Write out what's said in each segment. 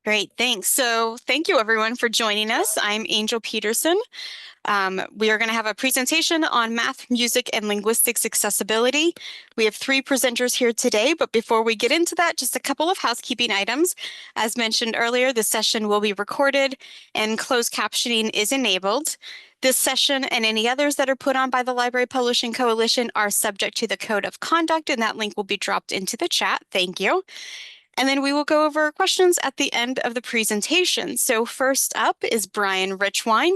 Great, thanks. So thank you everyone for joining us. I'm Angel Peterson. We are going to have a presentation on math, music, and linguistics accessibility. We have three presenters here today, but before we get into that, just a couple of housekeeping items. As mentioned earlier, the session will be recorded and closed captioning is enabled. This session and any others that are put on by the Library Publishing Coalition are subject to the code of conduct, and that link will be dropped into the chat. Thank you. And then we will go over questions at the end of the presentation. So first up is Brian Richwine.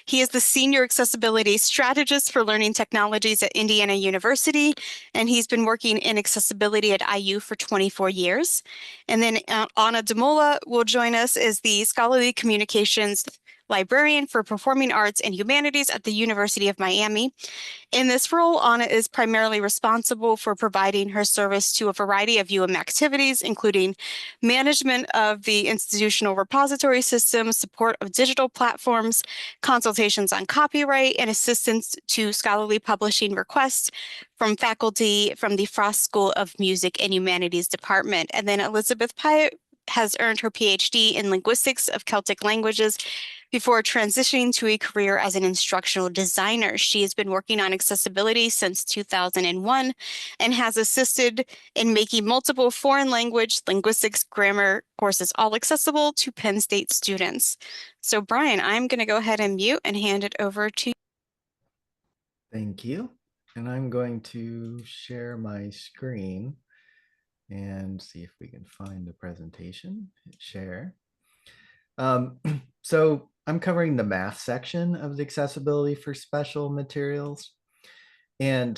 He is the Senior Accessibility Strategist for Learning Technologies at Indiana University, and he's been working in accessibility at IU for 24 years. And then Anna Demola will join us as the Scholarly Communications Librarian for Performing Arts and Humanities at the University of Miami. In this role, Anna is primarily responsible for providing her service to a variety of activities, including management of the institutional repository system, support of digital platforms, consultations on copyright, and assistance to scholarly publishing requests from faculty from the Frost School of Music and Humanities Department. And then Elizabeth Pyatt has earned her PhD in linguistics of Celtic languages before transitioning to a career as an instructional designer. She has been working on accessibility since 2001 and has assisted in making multiple foreign language, linguistics, grammar courses all accessible to Penn State students. So Brian, I'm going to go ahead and mute and hand it over to you. Thank you. And I'm going to share my screen and see if we can find the presentation. Hit share. So I'm covering the math section of the accessibility for special materials. And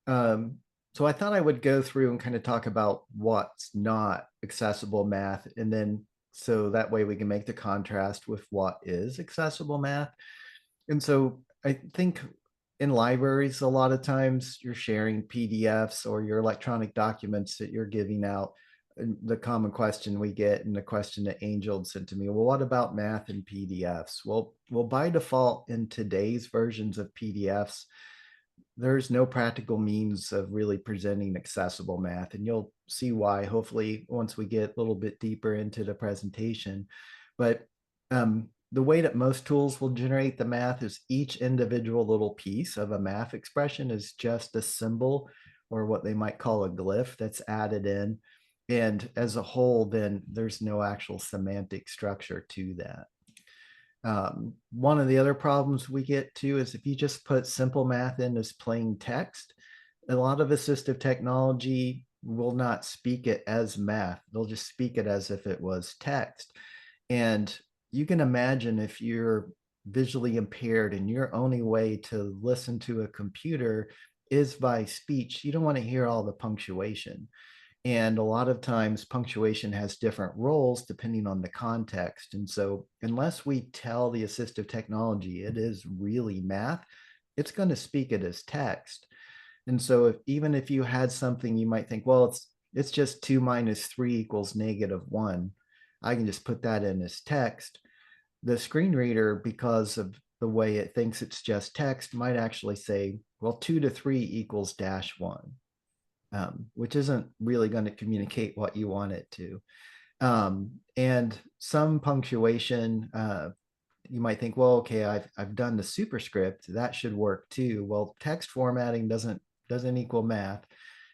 so I thought I would go through and kind of talk about what's not accessible math. And then so that way we can make the contrast with what is accessible math. And so I think in libraries, a lot of times you're sharing PDFs or your electronic documents that you're giving out. And the common question we get, and the question that Angel sent to me, well, what about math and PDFs? Well, by default, in today's versions of PDFs, there's no practical means of really presenting accessible math. And you'll see why, hopefully, once we get a little bit deeper into the presentation. But the way that most tools will generate the math is each individual little piece of a math expression is just a symbol, or what they might call a glyph, that's added in. And as a whole, then there's no actual semantic structure to that. One of the other problems we get to is if you just put simple math in as plain text, a lot of assistive technology will not speak it as math. They'll just speak it as if it was text. And you can imagine if you're visually impaired and your only way to listen to a computer is by speech, you don't want to hear all the punctuation. And a lot of times punctuation has different roles depending on the context. And so unless we tell the assistive technology it is really math, it's going to speak it as text. And so even if you had something, you might think, well, it's just 2 minus 3 equals -1. I can just put that in as text. The screen reader, because of the way it thinks it's just text, might actually say, well, 2 to 3 equals -1. Which isn't really going to communicate what you want it to. And some punctuation, you might think, well, okay, I've done the superscript, that should work too. Well, text formatting doesn't equal math.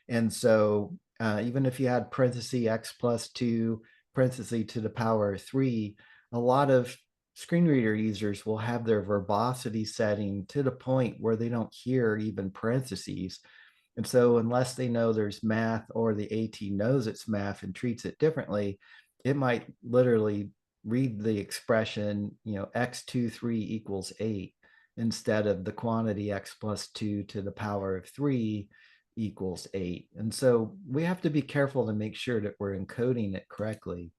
And so even if you had parenthesis x+2, parenthesis to the power of 3, a lot of screen reader users will have their verbosity setting to the point where they don't hear even parentheses. And so unless they know there's math, or the AT knows it's math and treats it differently, it might literally read the expression, x23 equals 8, instead of the quantity x+2 to the power of 3 equals 8. And so we have to be careful to make sure that we're encoding it correctly.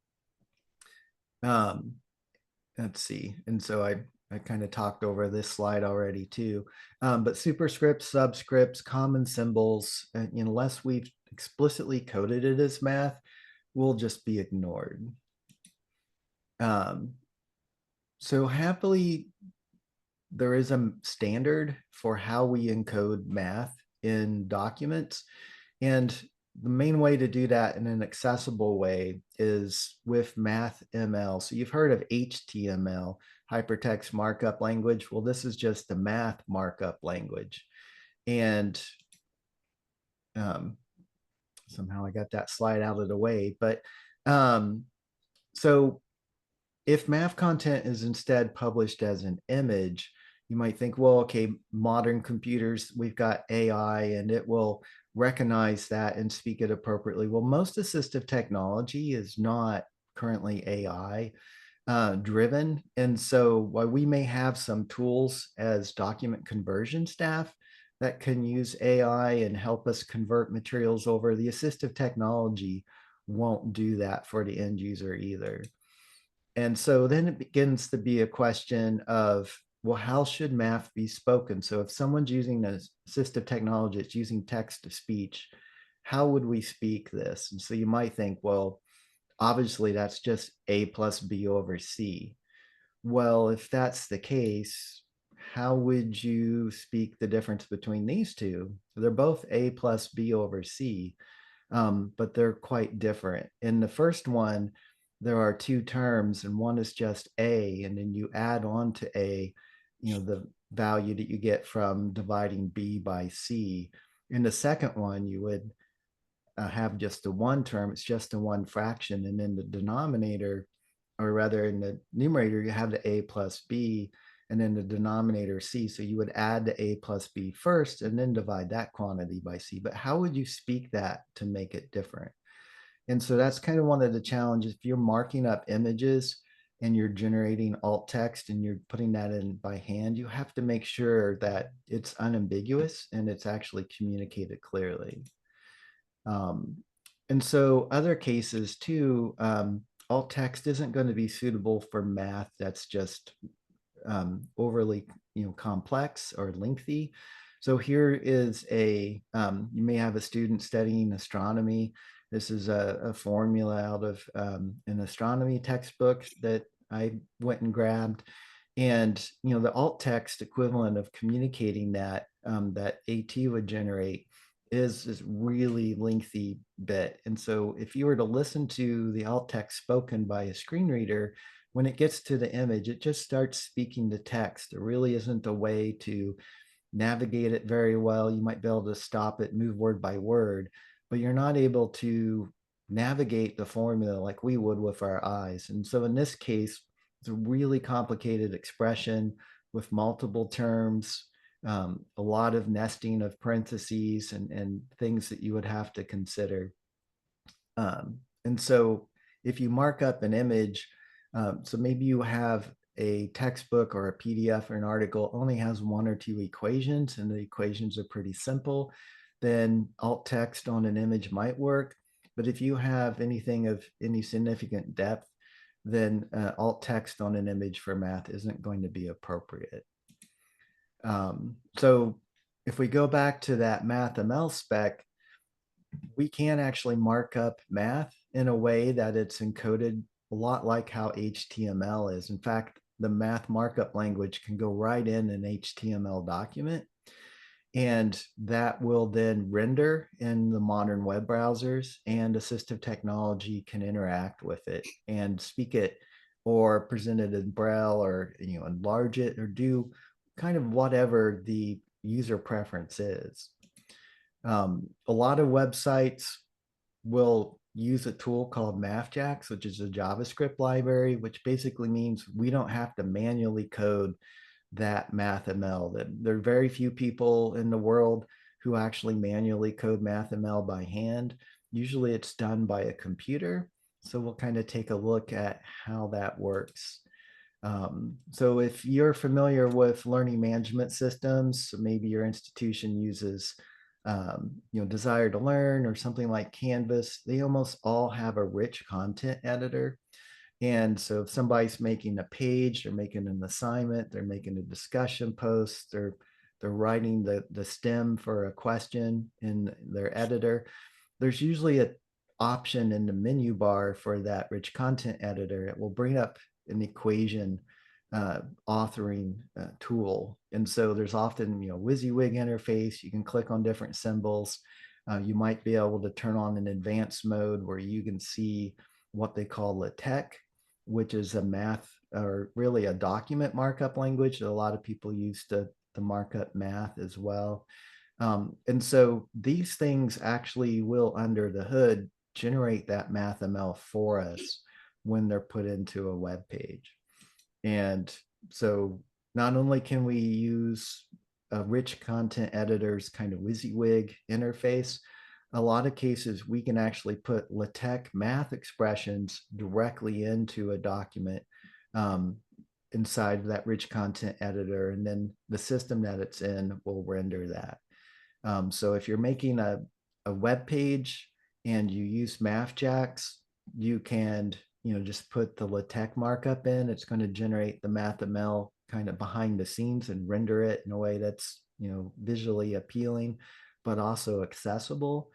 Let's see. And so I kind of talked over this slide already too, but superscripts, subscripts, common symbols, unless we've explicitly coded it as math, will just be ignored. So happily, there is a standard for how we encode math in documents. And the main way to do that in an accessible way is with math ML. So you've heard of HTML, hypertext markup language. Well, this is just the math markup language. And um, somehow I got that slide out of the way. But um, so if math content is instead published as an image, you might think, well, okay, modern computers, we've got AI and it will recognize that and speak it appropriately. Well, most assistive technology is not currently AI driven. And so while we may have some tools as document conversion staff that can use AI and help us convert materials over, the assistive technology won't do that for the end user either. And so then it begins to be a question of, well, how should math be spoken? So if someone's using an assistive technology, it's using text to speech, how would we speak this? And so you might think, well, obviously that's just A plus B over C. Well, if that's the case, how would you speak the difference between these two? They're both A plus B over C, but they're quite different. In the first one, there are two terms, and one is just A, and then you add on to A, the value that you get from dividing B by C. In the second one, you would have just the one term, it's just the one fraction, and in the denominator, or rather in the numerator, you have the A plus B, and then the denominator C. So you would add the A plus B first and then divide that quantity by C. But how would you speak that to make it different? And so that's kind of one of the challenges. If you're marking up images and you're generating alt text and you're putting that in by hand, you have to make sure that it's unambiguous and it's actually communicated clearly. Um, and so other cases too, alt text isn't going to be suitable for math that's just overly complex or lengthy. So here is you may have a student studying astronomy. This is a formula out of an astronomy textbook that I went and grabbed. And the alt text equivalent of communicating that that AT would generate is this really lengthy bit. And so if you were to listen to the alt text spoken by a screen reader, when it gets to the image, it just starts speaking to text. There really isn't a way to navigate it very well. You might be able to stop it, move word by word, but you're not able to navigate the formula like we would with our eyes. And so in this case, it's a really complicated expression with multiple terms, a lot of nesting of parentheses and things that you would have to consider. And so if you mark up an image, so maybe you have a textbook or a PDF or an article only has one or two equations and the equations are pretty simple, then alt text on an image might work. But if you have anything of any significant depth, then alt text on an image for math isn't going to be appropriate. So if we go back to that math ML spec, we can actually mark up math in a way that it's encoded a lot like how HTML is. In fact, the math markup language can go right in an HTML document, and that will then render in the modern web browsers, and assistive technology can interact with it and speak it or present it in Braille or enlarge it or do kind of whatever the user preference is. A lot of websites will use a tool called MathJax, which is a JavaScript library, which basically means we don't have to manually code that MathML. There are very few people in the world who actually manually code MathML by hand. Usually it's done by a computer. So we'll kind of take a look at how that works. So if you're familiar with learning management systems, so maybe your institution uses Desire to Learn or something like Canvas, they almost all have a rich content editor. And so if somebody's making a page, they're making an assignment, they're making a discussion post, they're writing the stem for a question in their editor, there's usually an option in the menu bar for that rich content editor. It will bring up an equation authoring tool. And so there's often, WYSIWYG interface. You can click on different symbols. You might be able to turn on an advanced mode where you can see what they call LaTeX, which is a math or really a document markup language that a lot of people use to mark up math as well. And so these things actually will, under the hood, generate that MathML for us when they're put into a web page. And so not only can we use a rich content editor's kind of WYSIWYG interface, a lot of cases we can actually put LaTeX math expressions directly into a document um, inside of that rich content editor, and then the system that it's in will render that. So if you're making a web page and you use MathJax, you can just put the LaTeX markup in. It's going to generate the MathML kind of behind the scenes and render it in a way that's visually appealing, but also accessible.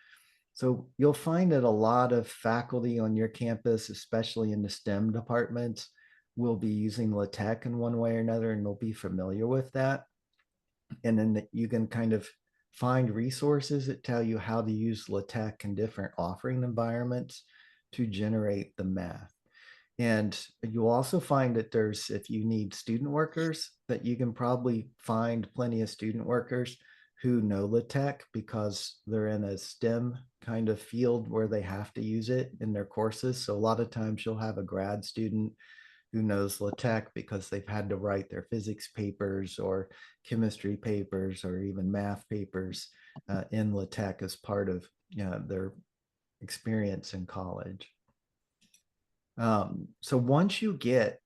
So you'll find that a lot of faculty on your campus, especially in the STEM departments, will be using LaTeX in one way or another, and they'll be familiar with that. And then you can kind of find resources that tell you how to use LaTeX in different offering environments to generate the math. And you'll also find that there's, if you need student workers, that you can probably find plenty of student workers who know LaTeX because they're in a STEM kind of field where they have to use it in their courses. So a lot of times you'll have a grad student who knows LaTeX because they've had to write their physics papers or chemistry papers or even math papers in LaTeX as part of their experience in college. So once you get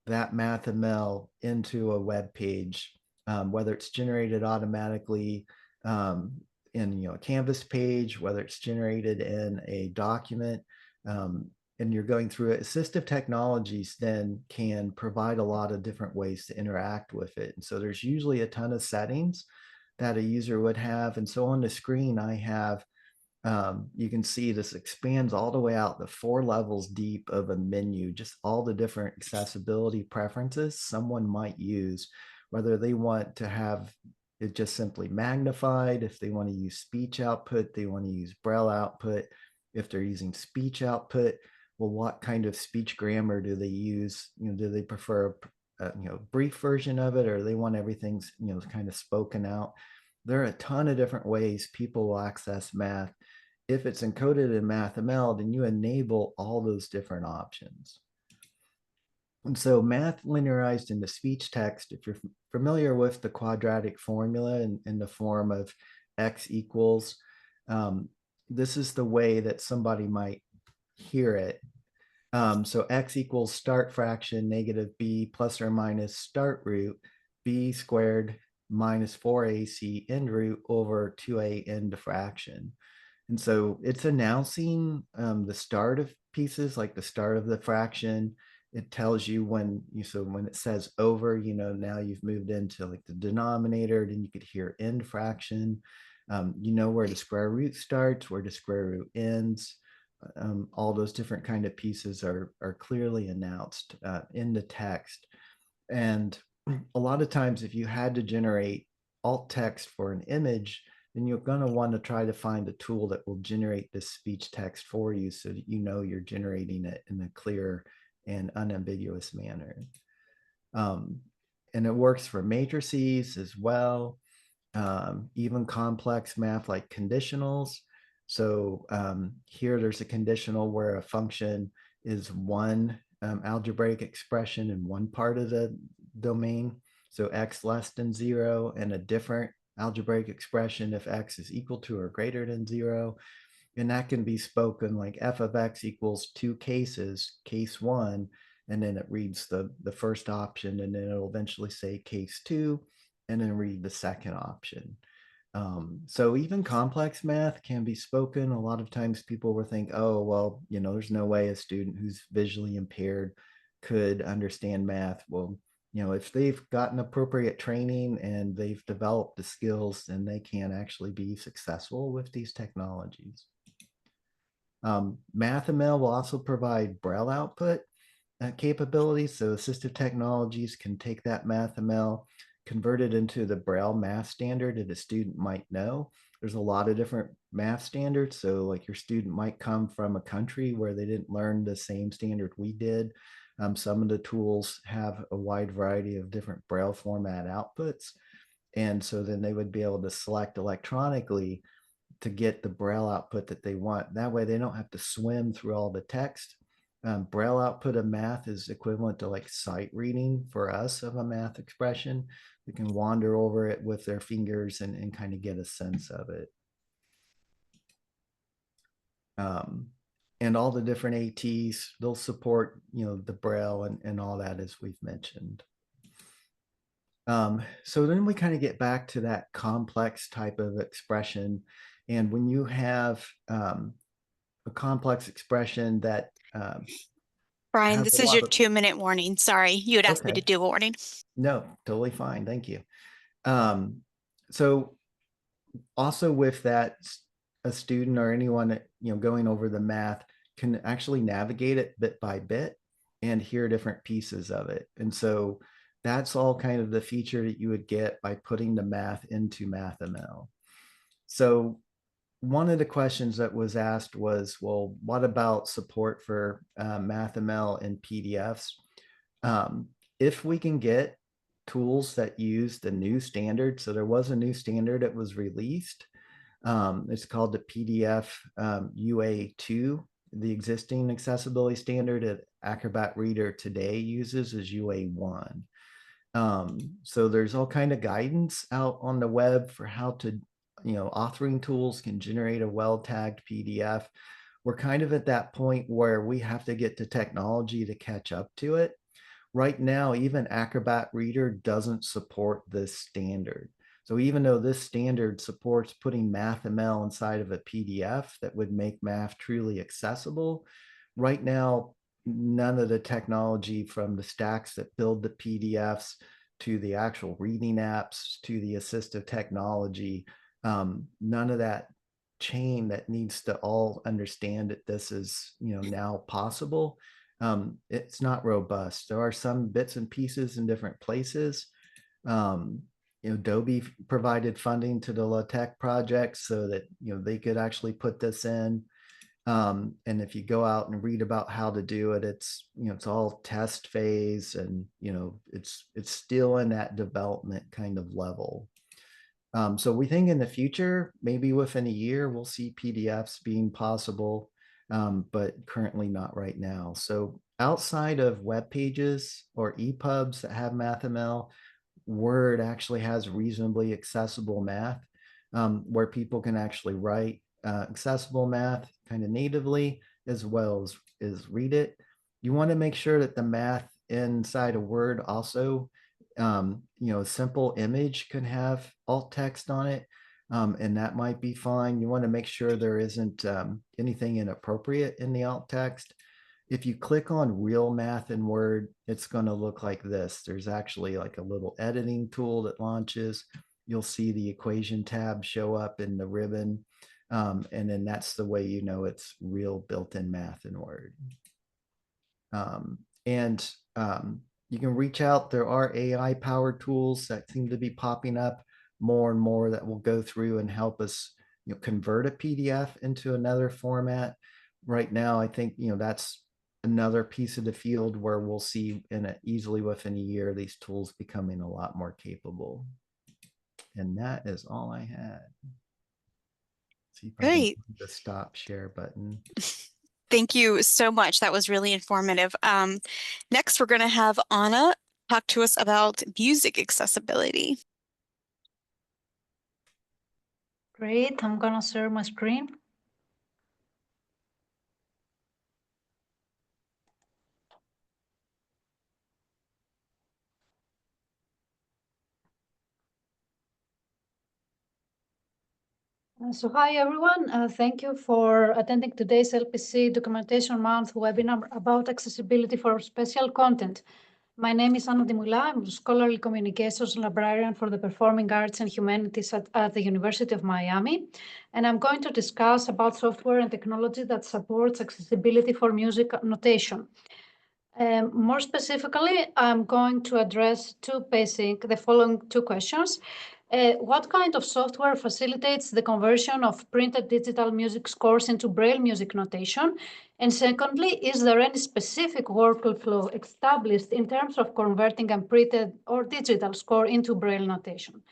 that MathML into a web page, whether it's generated automatically in a Canvas page, whether it's generated in a document, and you're going through it, assistive technologies then can provide a lot of different ways to interact with it. And so there's usually a ton of settings that a user would have. And so on the screen, I have you can see this expands all the way out the 4 levels deep of a menu, just all the different accessibility preferences someone might use, whether they want to have it just simply magnified, if they want to use speech output, they want to use Braille output, if they're using speech output, well, what kind of speech grammar do they use? Do they prefer a brief version of it, or they want everything kind of spoken out? There are a ton of different ways people will access math. If it's encoded in MathML, then you enable all those different options. And so math linearized into speech text, if you're familiar with the quadratic formula in the form of x equals, this is the way that somebody might hear it. So x equals start fraction negative b plus or minus start root b squared minus 4ac end root over 2a end fraction. And so it's announcing the start of pieces, like the start of the fraction. It tells you when when it says over, now you've moved into like the denominator, then you could hear end fraction. Where the square root starts, where the square root ends. All those different kind of pieces are clearly announced in the text. And a lot of times, if you had to generate alt text for an image, then you're going to want to try to find a tool that will generate this speech text for you so that you're generating it in a clear and unambiguous manner. And it works for matrices as well, even complex math like conditionals. So here there's a conditional where a function is one algebraic expression in one part of the domain. So x less than 0, and a different algebraic expression if x is equal to or greater than 0. And that can be spoken like f of x equals 2 cases, case 1, and then it reads the first option, and then it'll eventually say case 2, and then read the second option. So even complex math can be spoken. A lot of times people will think, oh, well, there's no way a student who's visually impaired could understand math. Well, if they've gotten appropriate training and they've developed the skills, then they can actually be successful with these technologies. MathML will also provide Braille output capabilities. So assistive technologies can take that MathML, convert it into the Braille math standard that a student might know. There's a lot of different math standards. So like your student might come from a country where they didn't learn the same standard we did. Some of the tools have a wide variety of different Braille format outputs. And so then they would be able to select electronically to get the Braille output that they want. That way they don't have to swim through all the text. Braille output of math is equivalent to like sight reading for us of a math expression. They can wander over it with their fingers and kind of get a sense of it. And all the different ATs, they'll support, the Braille and all that as we've mentioned. So then we kind of get back to that complex type of expression. And when you have a complex expression that Brian, has this a is lot your of, 2-minute warning. Sorry, you had asked me okay, to do a warning. no, totally fine. Thank you. So also with that, a student or anyone, going over the math can actually navigate it bit by bit and hear different pieces of it. And so that's all kind of the feature that you would get by putting the math into MathML. So one of the questions that was asked was, well, what about support for MathML in PDFs? If we can get tools that use the new standard, so there was a new standard that was released. It's called the PDF UA2. The existing accessibility standard that Acrobat Reader today uses is UA1. So there's all kind of guidance out on the web for how to, authoring tools can generate a well-tagged PDF. We're kind of at that point where we have to get the technology to catch up to it. Right now, even Acrobat Reader doesn't support this standard. So even though this standard supports putting MathML inside of a PDF that would make math truly accessible, right now, none of the technology from the stacks that build the PDFs to the actual reading apps to the assistive technology, none of that chain that needs to all understand that this is, now possible. It's not robust. There are some bits and pieces in different places. Adobe provided funding to the LaTeX project so that, they could actually put this in. And if you go out and read about how to do it, it's, it's all test phase and, it's still in that development kind of level. So we think in the future, maybe within a year, we'll see PDFs being possible, but currently not right now. So outside of web pages or EPUBs that have MathML, Word actually has reasonably accessible math, where people can actually write accessible math kind of natively as well as read it. You want to make sure that the math inside a Word also, a simple image can have alt text on it, and that might be fine. You want to make sure there isn't anything inappropriate in the alt text. If you click on real math in Word, it's going to look like this. There's actually like a little editing tool that launches. You'll see the equation tab show up in the ribbon. And then that's the way you know it's real built-in math in Word. And you can reach out. There are AI-powered tools that seem to be popping up more and more that will go through and help us, convert a PDF into another format. Right now, I think, that's another piece of the field where we'll see easily within a year, these tools becoming a lot more capable. And that is all I had. See if I can Great. find the stop share button. Thank you so much. That was really informative. Next, we're going to have Anna talk to us about music accessibility. Great, I'm gonna share my screen. So hi everyone, thank you for attending today's LPC Documentation Month webinar about accessibility for special content. My name is Anna Dimula. I'm Scholarly Communications Librarian for the Performing Arts and Humanities at the University of Miami. And I'm going to discuss about software and technology that supports accessibility for music notation. More specifically, I'm going to address the following two questions. What kind of software facilitates the conversion of printed digital music scores into Braille music notation? And secondly, is there any specific workflow established in terms of converting a printed or digital score into Braille notation?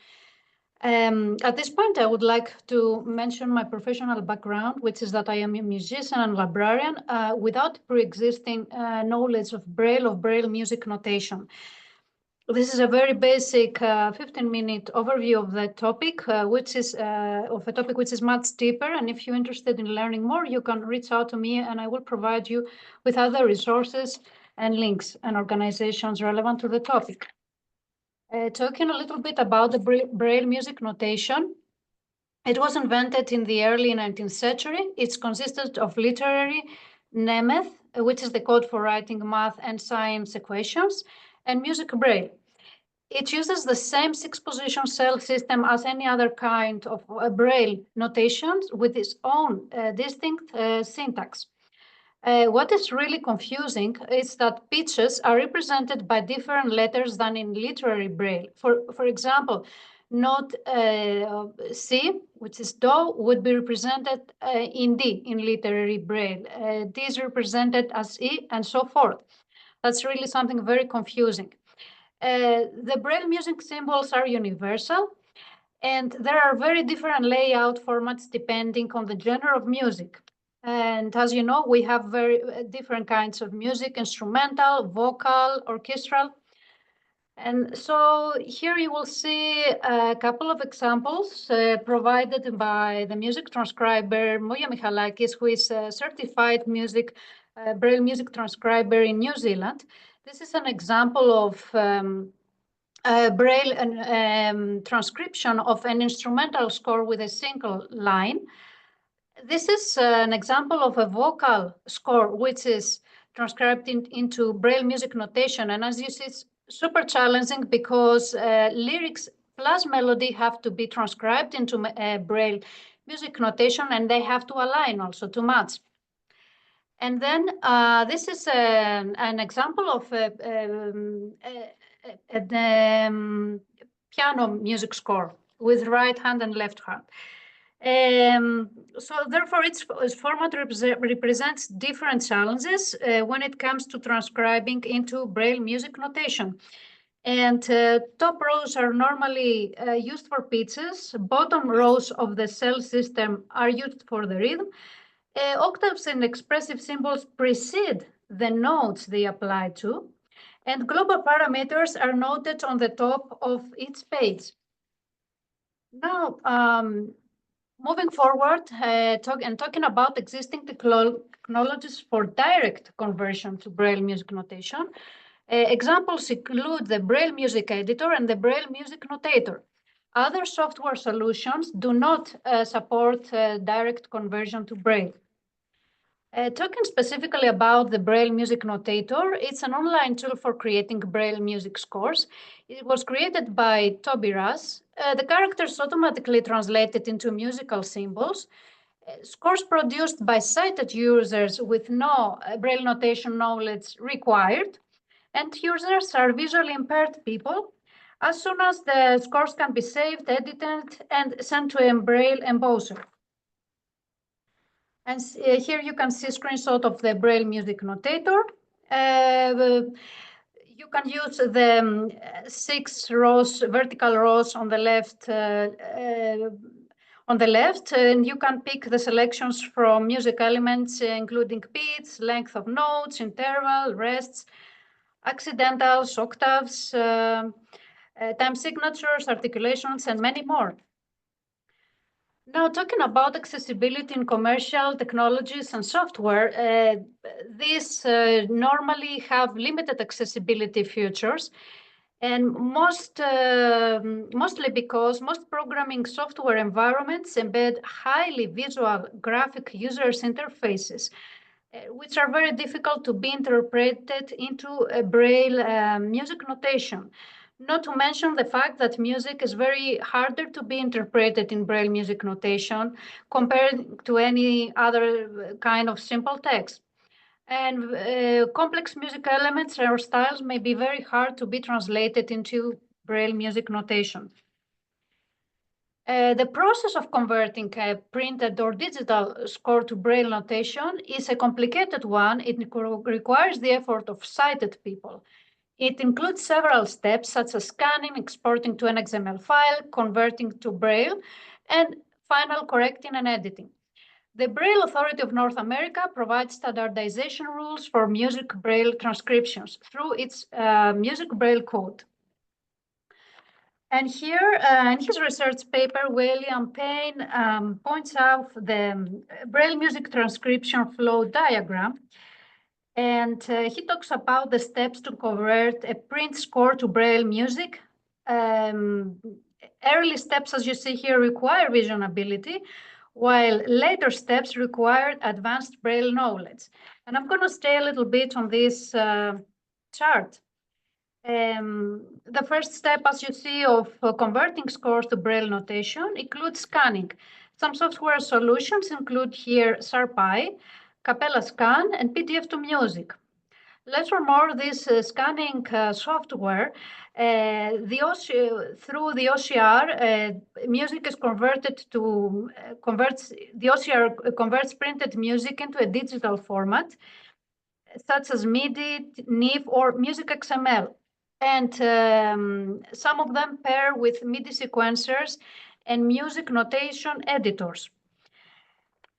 At this point, I would like to mention my professional background, which is that I am a musician and librarian without pre-existing knowledge of Braille music notation. This is a very basic 15-minute overview of the topic, which is much deeper. And if you're interested in learning more, you can reach out to me and I will provide you with other resources and links and organizations relevant to the topic. Talking a little bit about the Braille music notation, it was invented in the early 19th century. It consisted of literary Nemeth, which is the code for writing math and science equations, and music Braille. It uses the same 6-position cell system as any other kind of Braille notations with its own distinct syntax. What is really confusing is that pitches are represented by different letters than in literary Braille. For example, note C, which is do, would be represented in D in literary Braille. D is represented as E, and so forth. That's really something very confusing. The Braille music symbols are universal, and there are very different layout formats depending on the genre of music. And as you know, we have very different kinds of music: instrumental, vocal, orchestral. And so here you will see a couple of examples provided by the music transcriber Moya Michalakis, who is a certified Braille music transcriber in New Zealand. This is an example of Braille transcription of an instrumental score with a single line. This is an example of a vocal score, which is transcribed into Braille music notation. And as you see, it's super challenging because lyrics plus melody have to be transcribed into Braille music notation, and they have to align also to match. And then this is an example of a piano music score with right hand and left hand. So therefore, its format represents different challenges when it comes to transcribing into Braille music notation. And top rows are normally used for pitches. Bottom rows of the cell system are used for the rhythm. Octaves and expressive symbols precede the notes they apply to, and global parameters are noted on the top of each page. Now, moving forward, talking about existing technologies for direct conversion to Braille music notation, examples include the Braille music editor and the Braille music notator. Other software solutions do not support direct conversion to Braille. Talking specifically about the Braille Music Notator, it's an online tool for creating Braille music scores. It was created by Toby Russ. The characters automatically translated into musical symbols. Scores produced by sighted users with no Braille notation knowledge required. And users are visually impaired people. As soon as the scores can be saved, edited, and sent to a Braille embosser. And here you can see a screenshot of the Braille music notator. You can use the 6 rows, vertical rows on the left, and you can pick the selections from music elements, including pitch, length of notes, interval, rests, accidentals, octaves, time signatures, articulations, and many more. Now, talking about accessibility in commercial technologies and software, these normally have limited accessibility features, and mostly because most programming software environments embed highly visual graphic users interfaces, which are very difficult to be interpreted into a Braille music notation. Not to mention the fact that music is very harder to be interpreted in Braille music notation compared to any other kind of simple text. And complex music elements or styles may be very hard to be translated into Braille music notation. The process of converting a printed or digital score to Braille notation is a complicated one. It requires the effort of sighted people. It includes several steps, such as scanning, exporting to an XML file, converting to Braille, and final correcting and editing. The Braille Authority of North America provides standardization rules for music Braille transcriptions through its Music Braille Code. And here, in his research paper, William Payne points out the Braille music transcription flow diagram. And he talks about the steps to convert a print score to Braille music. Early steps, as you see here, require vision ability, while later steps require advanced Braille knowledge. And I'm going to stay a little bit on this chart. The first step, as you see, of converting scores to Braille notation includes scanning. Some software solutions include here SharpEye, Capella Scan, and PDF to Music. Less or more, this scanning software, through the OCR, music is converted to, the OCR converts printed music into a digital format, such as MIDI, NIF, or Music XML. And some of them pair with MIDI sequencers and music notation editors.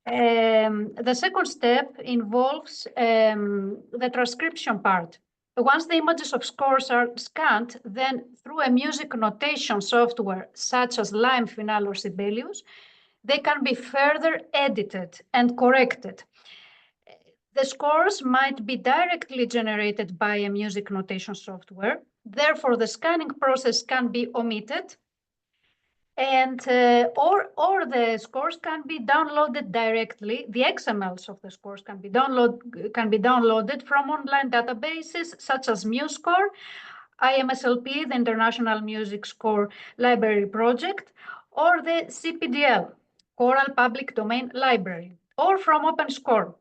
The second step involves the transcription part. Once the images of scores are scanned, then through a music notation software such as Lime, Final, or Sibelius, they can be further edited and corrected. The scores might be directly generated by a music notation software. Therefore, the scanning process can be omitted, and or the scores can be downloaded directly. The XMLs of the scores can be downloaded from online databases such as MuseScore, IMSLP, the International Music Score Library Project, or the CPDL, Choral Public Domain Library, or from OpenScore.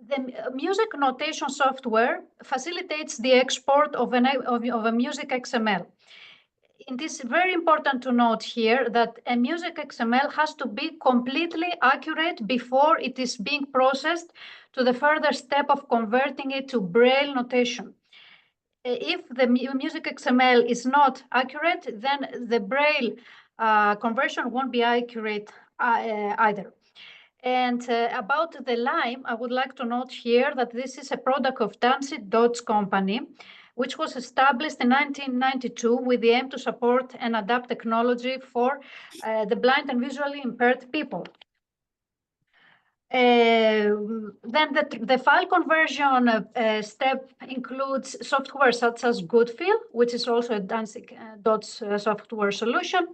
The music notation software facilitates the export of a music XML. It is very important to note here that a music XML has to be completely accurate before it is being processed to the further step of converting it to Braille notation. If the music XML is not accurate, then the Braille conversion won't be accurate either. And about the Lime, I would like to note here that this is a product of Dancy Dodge Company, which was established in 1992 with the aim to support and adapt technology for the blind and visually impaired people. Then the file conversion step includes software such as Goodfeel, which is also a Danzig Dodge software solution,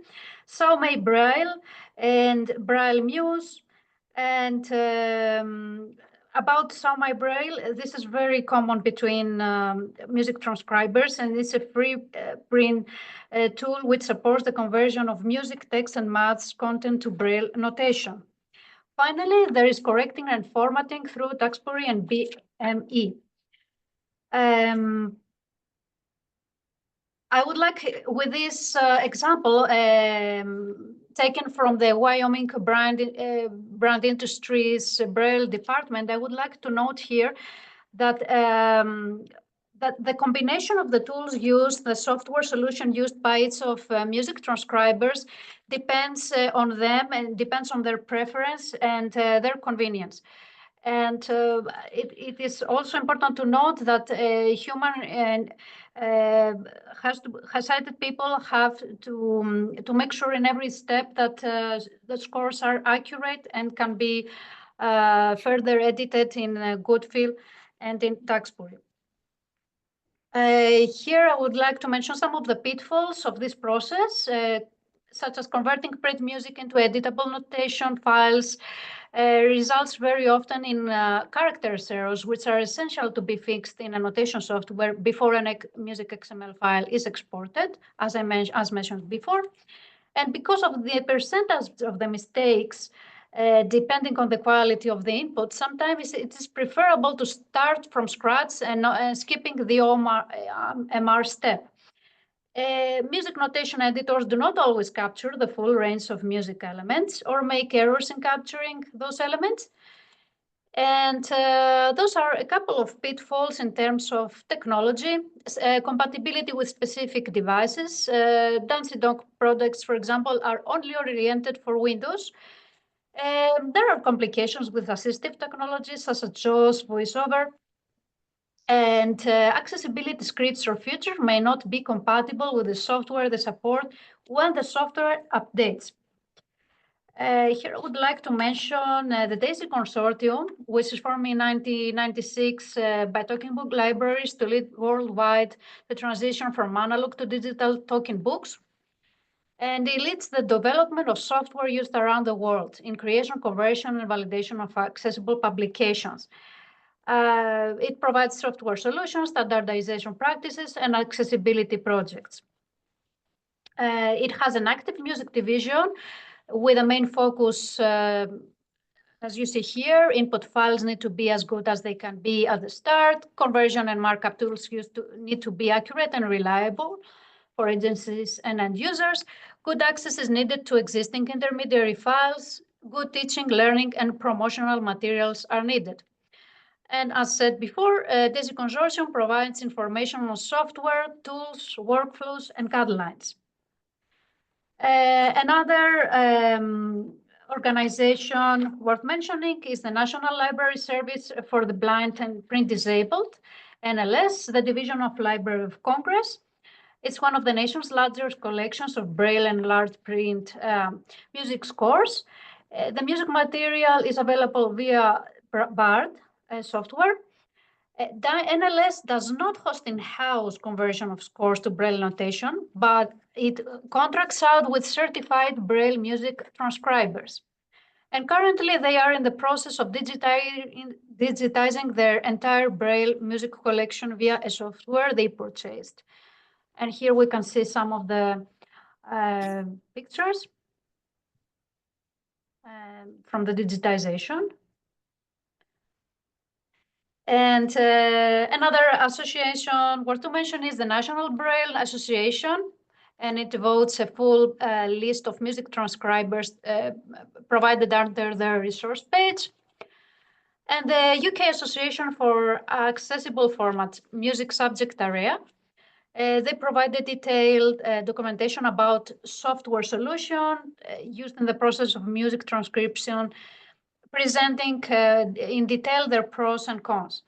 Saumei Braille, and Braille Muse. And about Saumei Braille, this is very common between music transcribers, and it's a free print tool which supports the conversion of music, text, and maths content to Braille notation. Finally, there is correcting and formatting through Duxbury and BME. I would like, with this example, taken from the Wyoming Brand Industries Braille department, I would like to note here that that the combination of the tools used, the software solution used by each of music transcribers depends on them and depends on their preference and their convenience. And it is also important to note that human and sighted people have to make sure in every step that the scores are accurate and can be further edited in Goodfeel and in Duxbury. Here I would like to mention some of the pitfalls of this process, such as converting print music into editable notation files, results very often in character errors, which are essential to be fixed in a notation software before a music XML file is exported, as mentioned before. And because of the percentage of the mistakes Depending on the quality of the input, sometimes it is preferable to start from scratch and skipping the MR step. Music notation editors do not always capture the full range of music elements or make errors in capturing those elements. And those are a couple of pitfalls in terms of technology, compatibility with specific devices. Dancy Dog products, for example, are only oriented for Windows. There are complications with assistive technologies such as JAWS, VoiceOver, and accessibility scripts or features may not be compatible with the software they support when the software updates. Here I would like to mention the DAISY Consortium, which is formed in 1996 by talking book libraries to lead worldwide the transition from analog to digital talking books. And it leads the development of software used around the world in creation, conversion, and validation of accessible publications. It provides software solutions, standardization practices, and accessibility projects. It has an active music division with a main focus, as you see here, input files need to be as good as they can be at the start. Conversion and markup tools need to be accurate and reliable for agencies and end users. Good access is needed to existing intermediary files. Good teaching, learning, and promotional materials are needed. And as said before, DAISY Consortium provides information on software, tools, workflows, and guidelines. Another organization worth mentioning is the National Library Service for the Blind and Print Disabled, NLS, the Division of Library of Congress. It's one of the nation's largest collections of Braille and large print music scores. The music material is available via BARD software. NLS does not host in-house conversion of scores to Braille notation, but it contracts out with certified Braille music transcribers. And currently they are in the process of digitizing their entire Braille music collection via a software they purchased. And here we can see some of the pictures from the digitization. And another association worth to mention is the National Braille Association, and it devotes a full list of music transcribers provided under their resource page. And the UK Association for Accessible Formats Music Subject Area. They provided detailed documentation about software solution used in the process of music transcription, presenting in detail their pros and cons.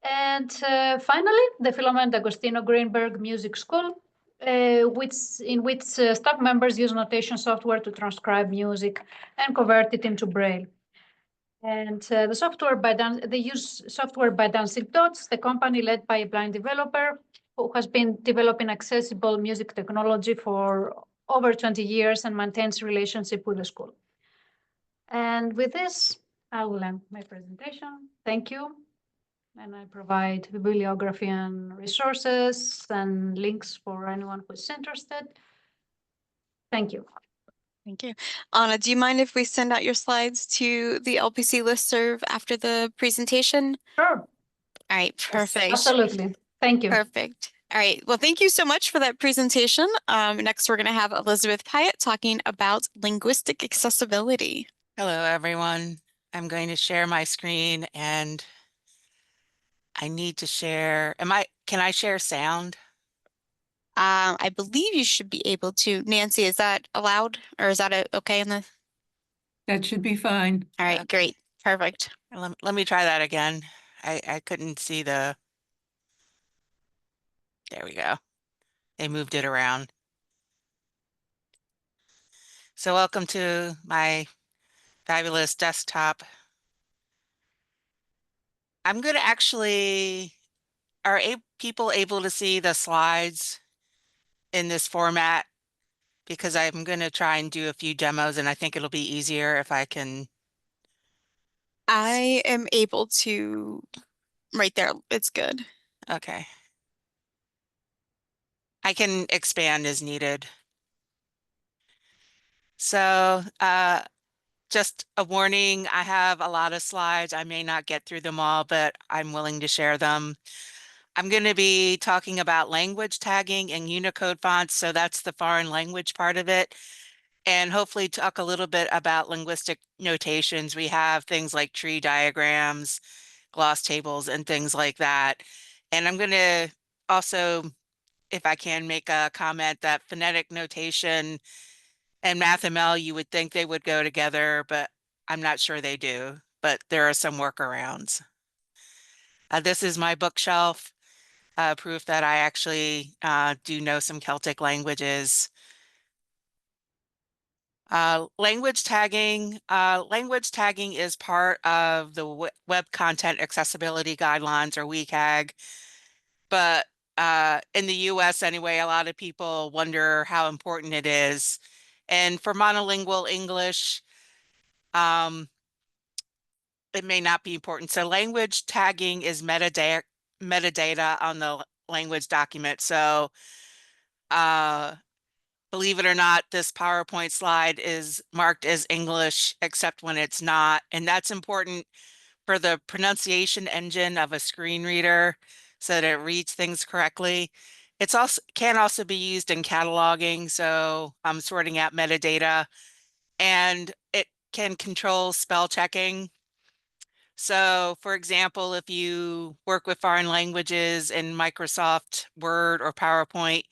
And finally, the Philomena D'Agostino Greenberg Music School, in which staff members use notation software to transcribe music and convert it into Braille. And they use software by Dancing Dots, the company led by a blind developer who has been developing accessible music technology for over 20 years and maintains relationship with the school. And with this, I will end my presentation. Thank you. And I provide bibliography and resources and links for anyone who's interested. Thank you. Thank you. Anna, do you mind if we send out your slides to the LPC listserv after the presentation? Sure. All right, Yes, perfect. absolutely. Thank you. Perfect. All right. Well, thank you so much for that presentation. Next, we're going to have Elizabeth Pyatt talking about linguistic accessibility. Hello, everyone. I'm going to share my screen and I need to share. Can I share sound? I believe you should be able to. Nancy, is that allowed or is that okay in the? That should be fine. All right, great. Perfect. Let me try that again. I couldn't see there we go. They moved it around. So welcome to my fabulous desktop. I'm going to actually, are people able to see the slides in this format? Because I'm going to try and do a few demos and I think it'll be easier if I can. I am able to, right there, it's good. Okay. I can expand as needed. So just a warning, I have a lot of slides. I may not get through them all, but I'm willing to share them. I'm going to be talking about language tagging and Unicode fonts, so that's the foreign language part of it, and hopefully talk a little bit about linguistic notations. We have things like tree diagrams, gloss tables, and things like that. And I'm going to also, if I can, make a comment that phonetic notation and MathML, you would think they would go together, but I'm not sure they do, but there are some workarounds. This is my bookshelf, proof that I actually do know some Celtic languages. Language tagging is part of the Web Content Accessibility Guidelines, or WCAG, but in the US anyway, a lot of people wonder how important it is. And for monolingual English, it may not be important. So language tagging is metadata on the language document. So believe it or not, this PowerPoint slide is marked as English, except when it's not. And that's important for the pronunciation engine of a screen reader so that it reads things correctly. It's also can also be used in cataloging. So I'm sorting out metadata, and it can control spell checking. So for example, if you work with foreign languages in Microsoft Word or PowerPoint,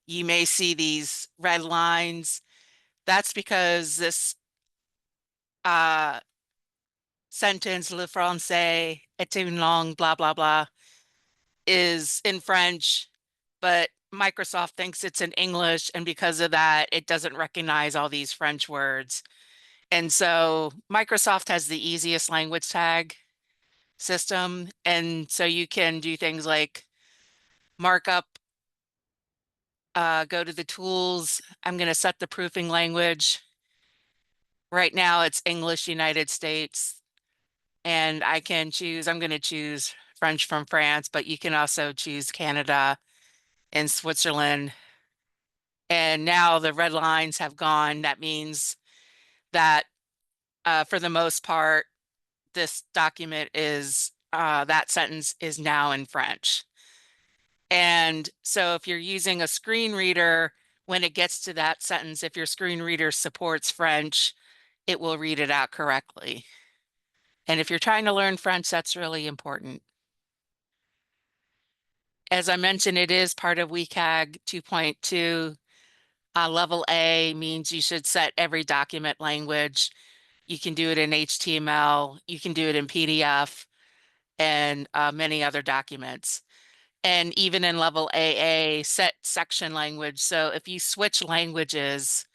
you may see these red lines. That's because this sentence, le français est une langue, blah, blah, blah, is in French, but Microsoft thinks it's in English. And because of that, it doesn't recognize all these French words. And so Microsoft has the easiest language tag system. And so you can do things like markup, go to the tools. I'm going to set the proofing language. Right now it's English United States, and I can choose, I'm going to choose French from France, but you can also choose Canada and Switzerland. And now the red lines have gone. That means that for the most part, this document is, that sentence is now in French. And so if you're using a screen reader, when it gets to that sentence, if your screen reader supports French, it will read it out correctly. And if you're trying to learn French, that's really important. As I mentioned, it is part of WCAG 2.2. Level A means you should set every document language. You can do it in HTML, you can do it in PDF, and many other documents. And even in level AA, set section language. So if you switch languages,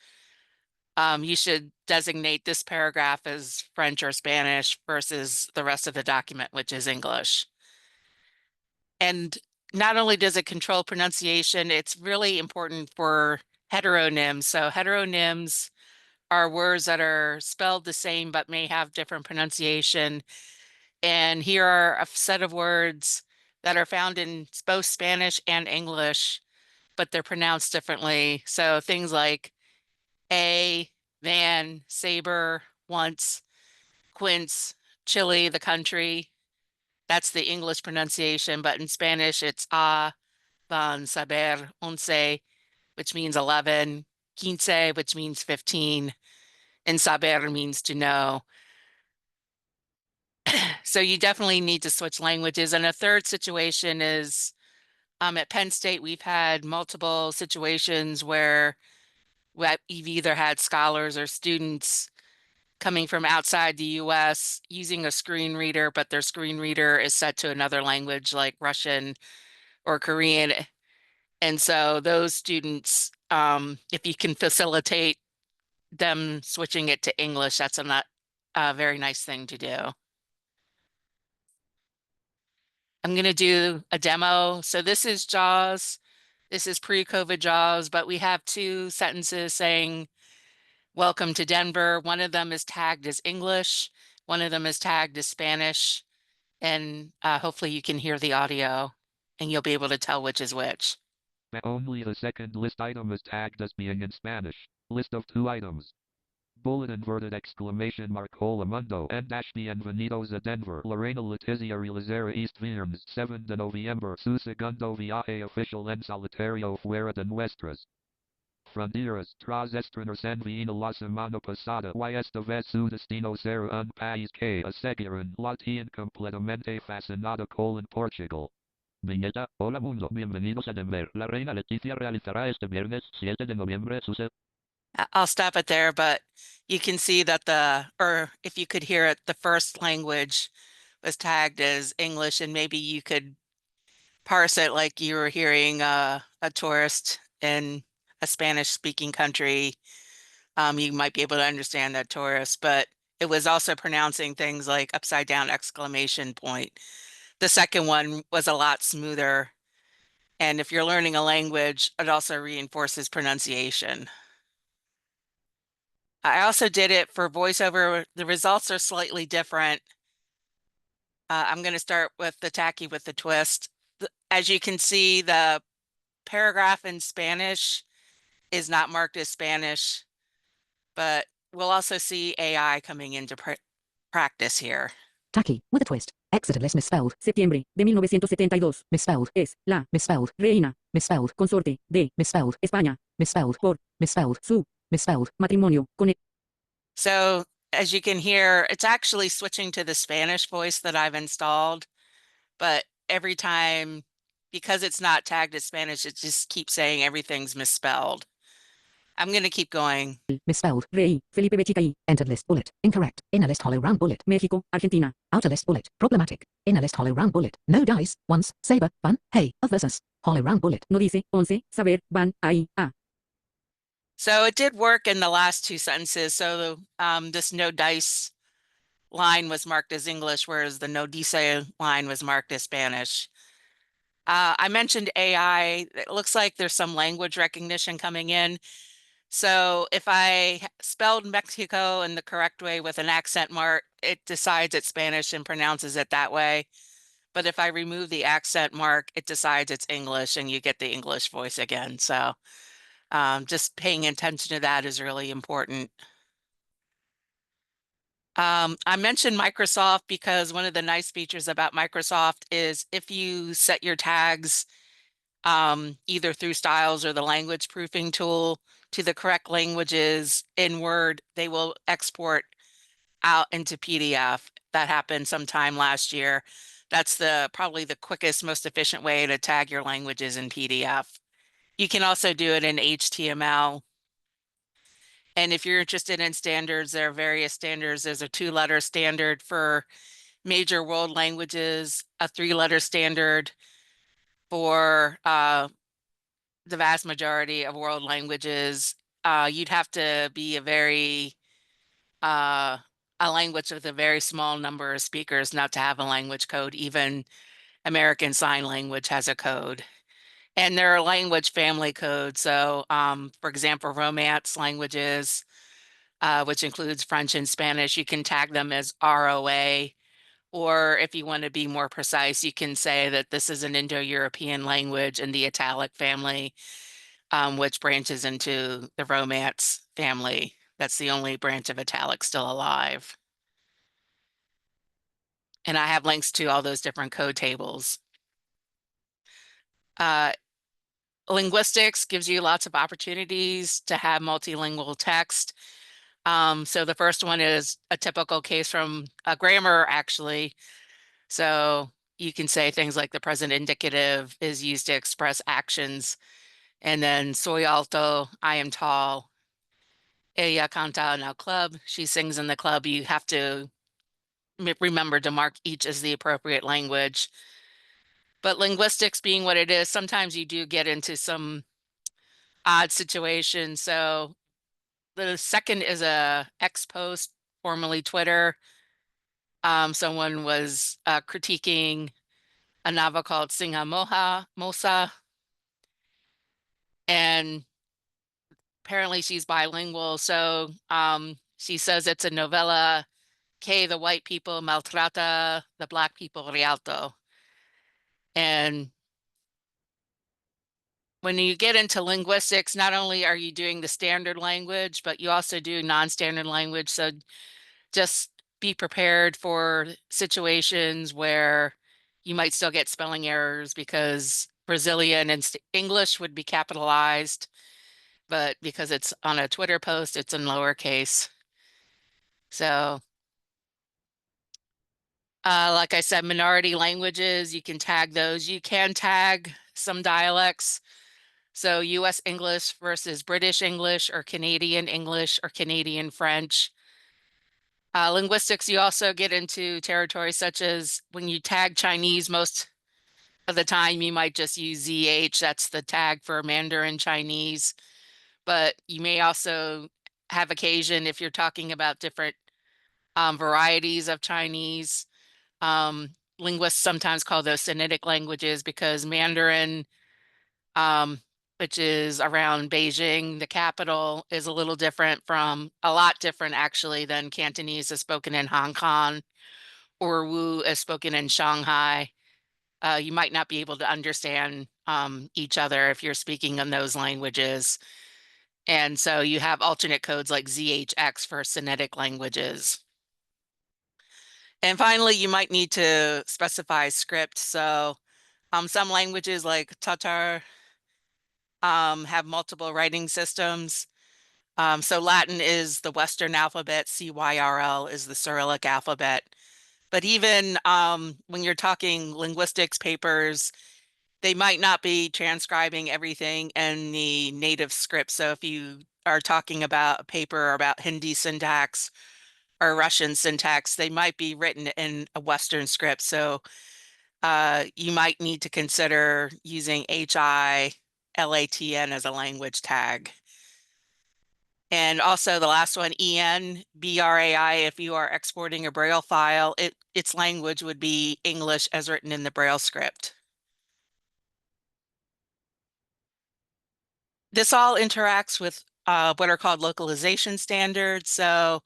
you should designate this paragraph as French or Spanish versus the rest of the document, which is English. And not only does it control pronunciation, it's really important for heteronyms. So heteronyms are words that are spelled the same but may have different pronunciation. And here are a set of words that are found in both Spanish and English, but they're pronounced differently. So things like van, saber, once, quince, Chile, the country. That's the English pronunciation, but in Spanish it's van, saber, once, which means 11, quince, which means 15, and saber means to know. So you definitely need to switch languages. And a third situation is at Penn State, we've had multiple situations where we've either had scholars or students coming from outside the US using a screen reader, but their screen reader is set to another language like Russian or Korean. And so those students, if you can facilitate them switching it to English, that's a very nice thing to do. I'm going to do a demo. So this is JAWS. This is pre-COVID JAWS, but we have two sentences saying, welcome to Denver. One of them is tagged as English. One of them is tagged as Spanish. And hopefully you can hear the audio and you'll be able to tell which is which. Only the second list item is tagged as being in Spanish. List of 2 items. Bullet inverted exclamation mark hola mundo en dash bienvenidos a Denver. Lorena Letizia realizera East Viernes 7 de noviembre. Su segundo viaje oficial en solitario fuera de nuestras fronteras. Tras estrenar en Viena la semana pasada. Y esta vez su destino será un país que aseguran la tienen completamente fascinada con Portugal. Viñeta, hola mundo, bienvenidos a Denver. La reina Leticia realizará este viernes 7 de noviembre su I'll stop it there, but you can see that or if you could hear it, the first language was tagged as English, and maybe you could parse it like you were hearing a tourist in a Spanish-speaking country. You might be able to understand that tourist, but it was also pronouncing things like upside down exclamation point. The second one was a lot smoother. And if you're learning a language, it also reinforces pronunciation. I also did it for voiceover. The results are slightly different. I'm going to start with the tacky with the twist. As you can see, the paragraph in Spanish is not marked as Spanish, but we'll also see AI coming into practice here. Tacky, with a twist. Exeterless misspelled. Septiembre de 1972. Misspelled. Es. La. Misspelled. Reina. Misspelled. Consorte. De. Misspelled. España. Misspelled. Por. Misspelled. Su. Misspelled. Matrimonio. Con. So as you can hear, it's actually switching to the Spanish voice that I've installed, but every time, because it's not tagged as Spanish, it just keeps saying everything's misspelled. I'm going to keep going. Misspelled. Rey. Felipe Bechicaí. Entered list bullet. Incorrect. Inner list hollow round bullet. Mexico. Argentina. Outer list bullet. Problematic. Inner list hollow round bullet. No dice. Once. Saber. Van. Hey. Of versus. Hollow round bullet. No dice. Once. Saber. Van. Ahí. Ah. So it did work in the last two sentences. So this no dice line was marked as English, whereas the no dice line was marked as Spanish. I mentioned AI. It looks like there's some language recognition coming in. So if I spelled Mexico in the correct way with an accent mark, it decides it's Spanish and pronounces it that way. But if I remove the accent mark, it decides it's English and you get the English voice again. So just paying attention to that is really important. I mentioned Microsoft because one of the nice features about Microsoft is if you set your tags either through styles or the language proofing tool to the correct languages in Word, they will export out into PDF. That happened sometime last year. That's probably the quickest, most efficient way to tag your languages in PDF. You can also do it in HTML. And if you're interested in standards, there are various standards. There's a 2-letter standard for major world languages, a 3-letter standard for the vast majority of world languages. You'd have to be a language with a very small number of speakers not to have a language code. Even American Sign Language has a code. And there are language family codes. So for example, Romance languages, which includes French and Spanish, you can tag them as ROA. Or if you want to be more precise, you can say that this is an Indo-European language in the Italic family, which branches into the Romance family. That's the only branch of Italic still alive. And I have links to all those different code tables. Linguistics gives you lots of opportunities to have multilingual text. So the first one is a typical case from a grammar, actually. So you can say things like the present indicative is used to express actions. And then soy alto, I am tall. Ella canta en el club. She sings in the club. You have to remember to mark each as the appropriate language. But linguistics being what it is, sometimes you do get into some odd situations. So the second is a X post, formerly Twitter. Someone was critiquing a novel called Sinha Mosa. And apparently she's bilingual. So she says it's a novela que the white people maltrata the black people Rialto. And when you get into linguistics, not only are you doing the standard language, but you also do non-standard language. So just be prepared for situations where you might still get spelling errors because Brazilian and English would be capitalized, but because it's on a Twitter post, it's in lowercase. So, like I said, minority languages, you can tag those. You can tag some dialects. So US English versus British English or Canadian English or Canadian French. Linguistics, you also get into territories such as when you tag Chinese, most of the time you might just use ZH, that's the tag for Mandarin Chinese. But you may also have occasion if you're talking about different varieties of Chinese. Linguists sometimes call those Sinitic languages because Mandarin, which is around Beijing, the capital, is a little different from, a lot different actually than Cantonese is spoken in Hong Kong or Wu is spoken in Shanghai. You might not be able to understand each other if you're speaking in those languages. And so you have alternate codes like ZHX for Sinitic languages. And finally, you might need to specify script. So some languages like Tatar have multiple writing systems. So Latin is the Western alphabet, CYRL is the Cyrillic alphabet. But even when you're talking linguistics papers, they might not be transcribing everything in the native script. So if you are talking about a paper about Hindi syntax or Russian syntax, they might be written in a Western script. So you might need to consider using HILATN as a language tag. And also the last one, EN, BRAI, if you are exporting a Braille file, its language would be English as written in the Braille script. This all interacts with what are called localization standards. So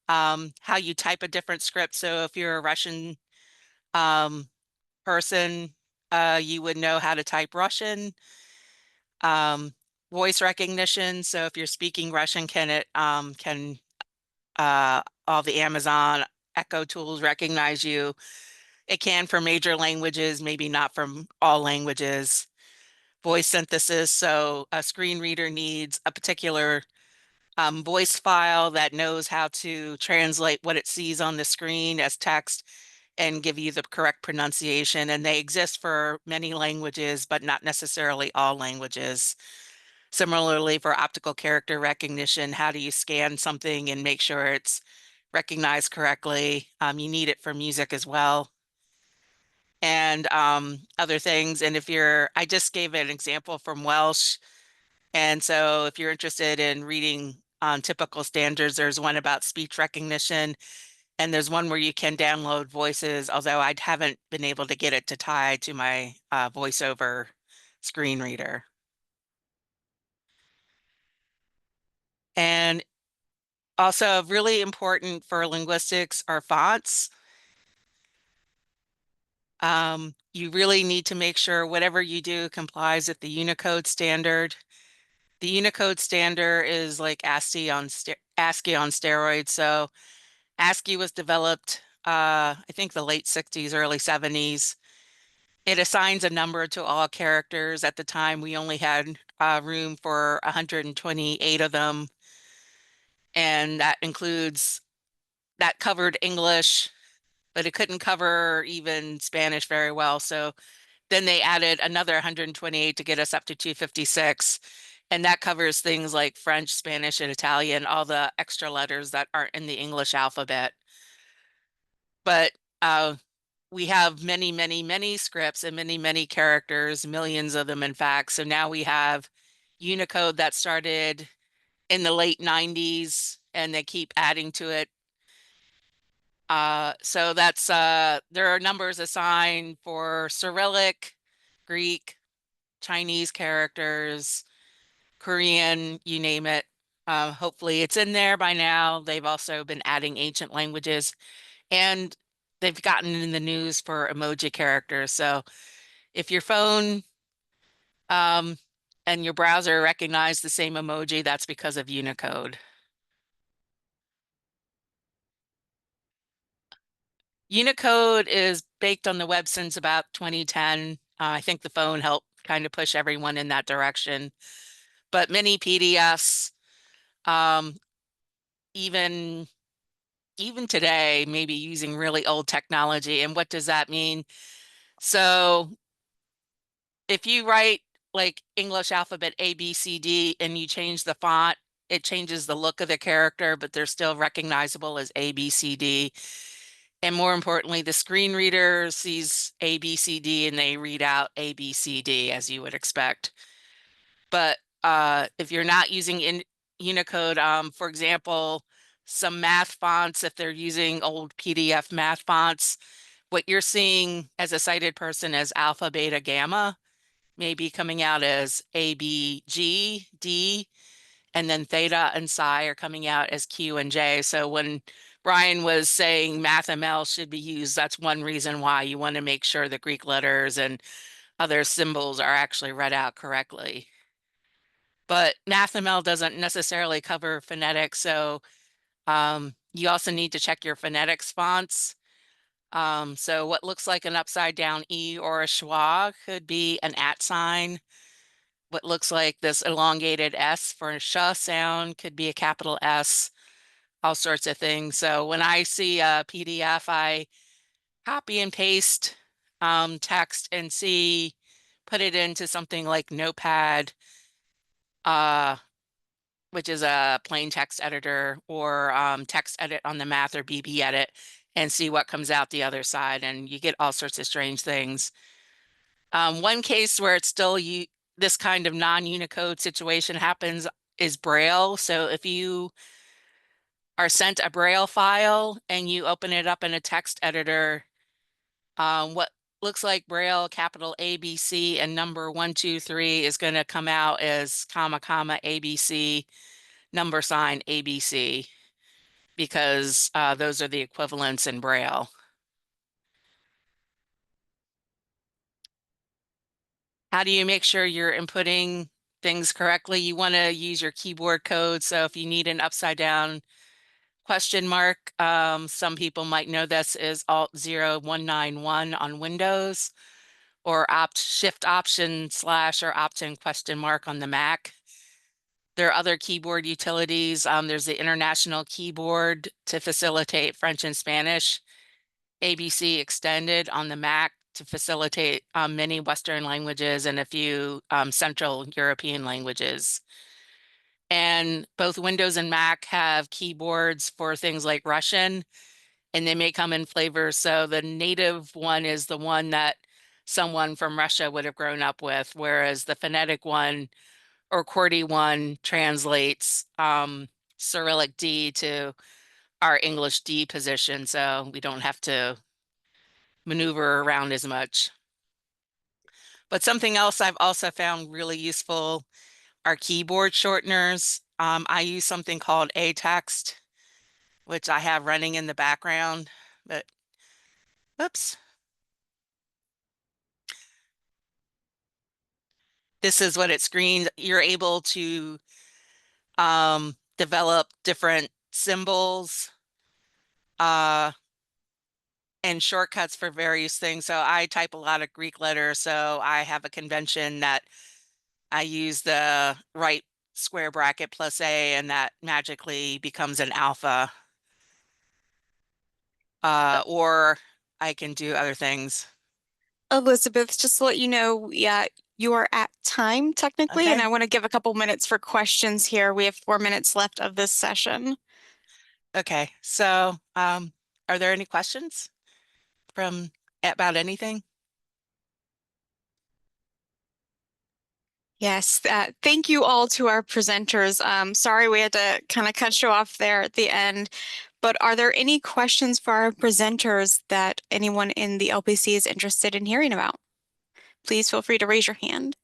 how you type a different script. So if you're a Russian person, you would know how to type Russian. Voice recognition. So if you're speaking Russian, can all the Amazon Echo tools recognize you? It can for major languages, maybe not from all languages. Voice synthesis. So a screen reader needs a particular voice file that knows how to translate what it sees on the screen as text and give you the correct pronunciation. And they exist for many languages, but not necessarily all languages. Similarly, for optical character recognition, how do you scan something and make sure it's recognized correctly? You need it for music as well. And other things. And if you're, I just gave an example from Welsh. And so if you're interested in reading typical standards, there's one about speech recognition, and there's one where you can download voices, although I haven't been able to get it to tie to my VoiceOver screen reader. And also really important for linguistics are fonts. You really need to make sure whatever you do complies with the Unicode standard. The Unicode standard is like ASCII on steroids. So ASCII was developed, I think the late 60s, early 70s. It assigns a number to all characters. At the time, we only had room for 128 of them. And that covered English, but it couldn't cover even Spanish very well. So then they added another 128 to get us up to 256. And that covers things like French, Spanish, and Italian, all the extra letters that aren't in the English alphabet. But we have many, many, many scripts and many, many characters, millions of them, in fact. So now we have Unicode that started in the late 90s and they keep adding to it. So that's there are numbers assigned for Cyrillic, Greek, Chinese characters, Korean, you name it. Hopefully it's in there by now. They've also been adding ancient languages, and they've gotten in the news for emoji characters. So if your phone and your browser recognized the same emoji, that's because of Unicode. Unicode is baked on the web since about 2010. I think the phone helped kind of push everyone in that direction. But many PDFs, even today, maybe using really old technology. And what does that mean? So if you write like English alphabet A, B, C, D, and you change the font, it changes the look of the character, but they're still recognizable as A, B, C, D. And more importantly, the screen reader sees A, B, C, D, and they read out A, B, C, D as you would expect. But if you're not using Unicode, for example, some math fonts, if they're using old PDF math fonts, what you're seeing as a sighted person as alpha, beta, gamma may be coming out as A, B, G, D, and then theta and psi are coming out as Q and J. So when Brian was saying MathML should be used, that's one reason why you want to make sure the Greek letters and other symbols are actually read out correctly. But MathML doesn't necessarily cover phonetics, so you also need to check your phonetics fonts. So what looks like an upside down E or a schwa could be an @ sign. What looks like this elongated S for a sh sound could be a capital S, all sorts of things. So when I see a PDF, I copy and paste text and put it into something like Notepad, which is a plain text editor, or text edit on the Math or BB edit, and see what comes out the other side. And you get all sorts of strange things. One case where it's still this kind of non-Unicode situation happens is Braille. So if you are sent a Braille file and you open it up in a text editor, what looks like Braille capital ABC and number 1, 2, 3 is going to come out as comma, comma, ABC, number sign ABC, because those are the equivalents in Braille. How do you make sure you're inputting things correctly? You want to use your keyboard code. So if you need an upside down question mark, some people might know this is Alt0191 on Windows, or Shift Option / or Option question mark on the Mac. There are other keyboard utilities. There's the International Keyboard to facilitate French and Spanish, ABC Extended on the Mac to facilitate many Western languages and a few Central European languages. And both Windows and Mac have keyboards for things like Russian, and they may come in flavors. So the native one is the one that someone from Russia would have grown up with, whereas the phonetic one or QWERTY one translates Cyrillic D to our English D position, so we don't have to maneuver around as much. But something else I've also found really useful are keyboard shorteners. I use something called atext, which I have running in the background, but oops. This is what it screens. You're able to develop different symbols and shortcuts for various things. So I type a lot of Greek letters, so I have a convention that I use the right square bracket plus A, and that magically becomes an alpha. Or I can do other things. Elizabeth, just to let you know, yeah, you are at time technically, and Okay. I want to give a couple minutes for questions here. We have 4 minutes left of this session. Okay, so are there any questions about anything? Yes, thank you all to our presenters. Sorry we had to kind of cut you off there at the end, but are there any questions for our presenters that anyone in the LPC is interested in hearing about? Please feel free to raise your hand.